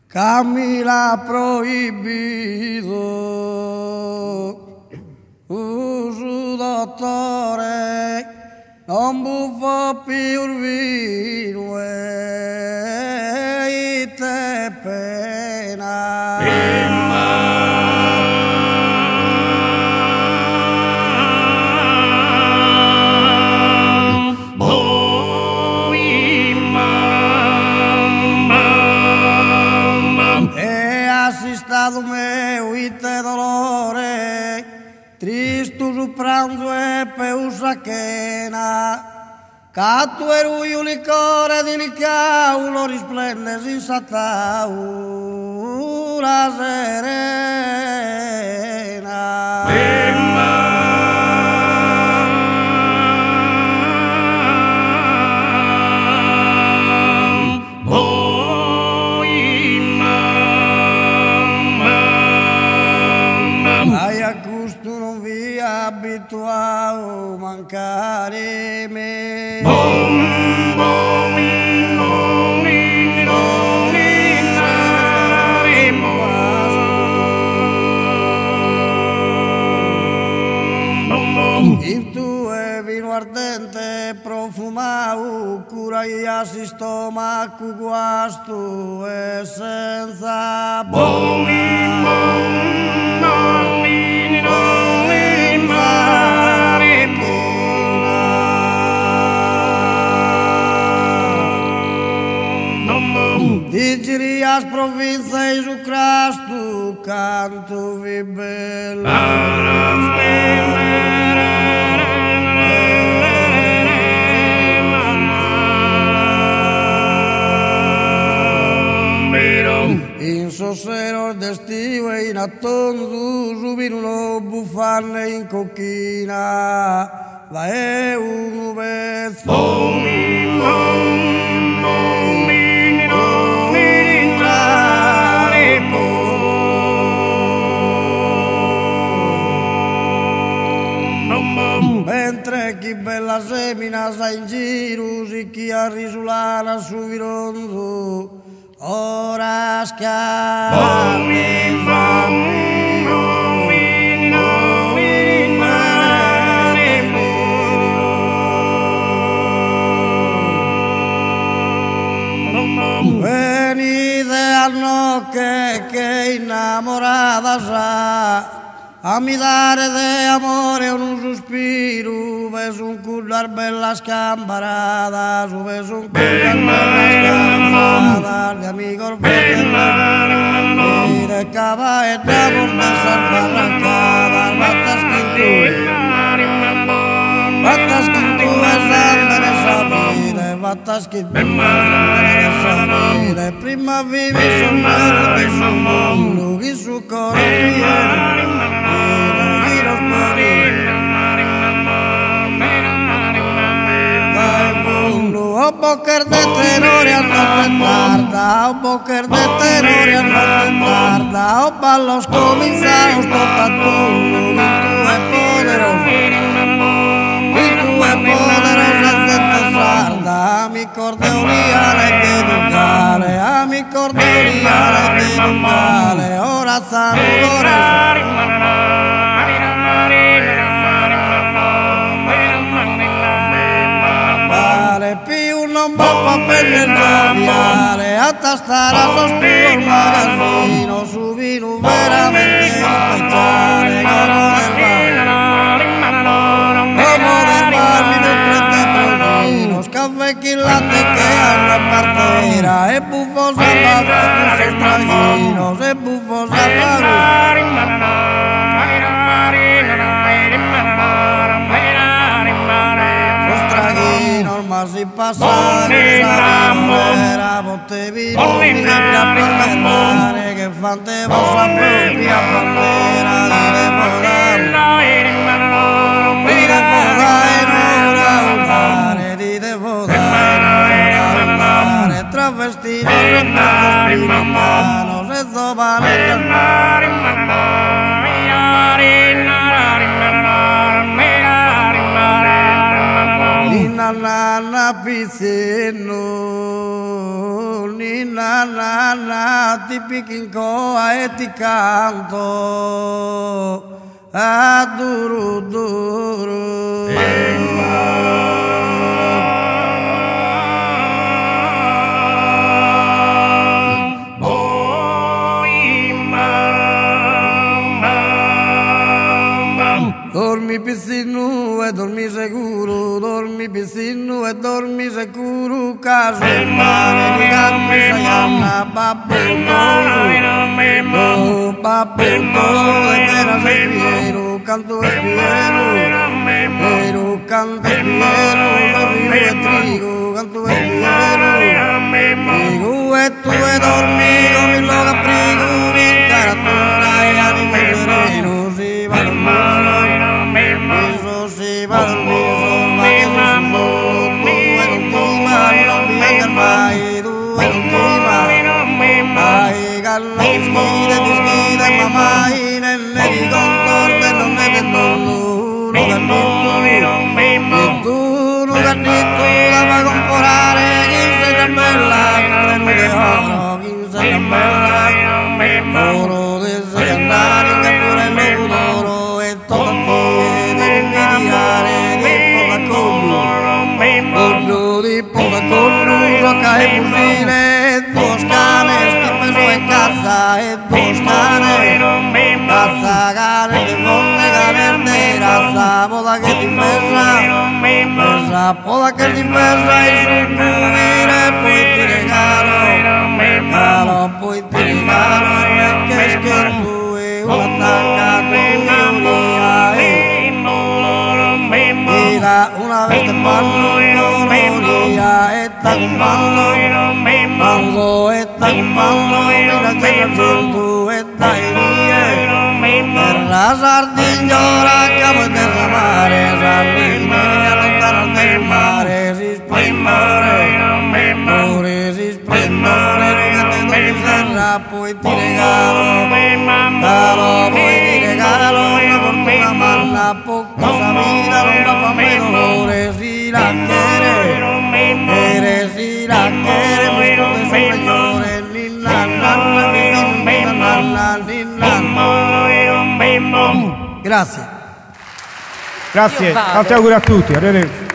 Camila prohibido, su dottore, non buffo più il vino e te pena. Assistado meu e te dolore, tristo su pranzo e peusa chena, cattu eruiu licore di licaulo risplende sin sataura serena. Abituado mancare me. In tue vino ardente profumau, curaia si stomaco guasto e senza Digerias provinței su crastu, cantu vi bella. In sosero d'estiu e in attondu subiruno buffarne in cocchina, va e un vezzo. Mentre chi bella semina sa in giro, si chi a risulana su virondo, ora schiave venite al nocche che innamorata sa, a mi dare de amore un sospiro, ves un cullar bella scamparada, su ves un cullar bella scamparada, de amigos de cava e da bordesas barrancadas, batas quintu es andare sapere, batas quintu es andare sapere, prima vivi sonare di su mondo, di su coro o boker de terrore a notte tarda, o boker de terrore a notte tarda, o ballos cominciados tot a turno, y tu è poderosa senza sarda, mi cordeoliale che ducale, mi cordeoliale che ducale, ora zancore. Non va per il gioviale a tastare a sospiro magazzino su vino veramente speciale come del bar mi prende provino scaffecchi il latte che hanno a partera e buffo salvato scusa stragino e buffo salvato si passare era Montevideo a parlare che fante vostra propria bandera di devodare travestito spirituano se zobane Nana piscino, nina na, ti pichincoa e ti canto a duro duro. Dormi piccino e dormi sicuro, dormi piccino e dormi sicuro, caso il mare di gambe sayanna, babbo, oh babbo, e vera spiero, canto e spiero, pero canto e spiero, rio e trigo, canto e spiero, trigo e tu e dormi, come lo caprigo, mi caratura e animo sereno, si va al mare. Si va al viso, ma che non solo, tu e non ti non venga mai, tu e non ti ai gallo di schide, ma mai nelle di contorte non ne vedo e tu non cannito la va a comprare, chi se ne bella, di oro, chi se ne bella, oro di se andare in cappurello d'oro e tutto di poca gioca e fucile, dos canes, ti peso e cazza e dos canes, cazza cane di monte canente, razza poda che ti pesa, poda che ti pesa e su cubire poi ti regalo, poi ti regalo che es che tu è una tanga una vez te parlo gloria esta cumpando esta cumpando mira que tu esta iría la sardinora como te mare sardinera non taran de mare si splendore more si splendore che te do serra poi ti regalo poi ti regalo una fortuna mala poca vida non va pa me dolores si la quiere si la quiere mis señores ni la Grazie. Grazie, tanti auguri a tutti, arrivederci.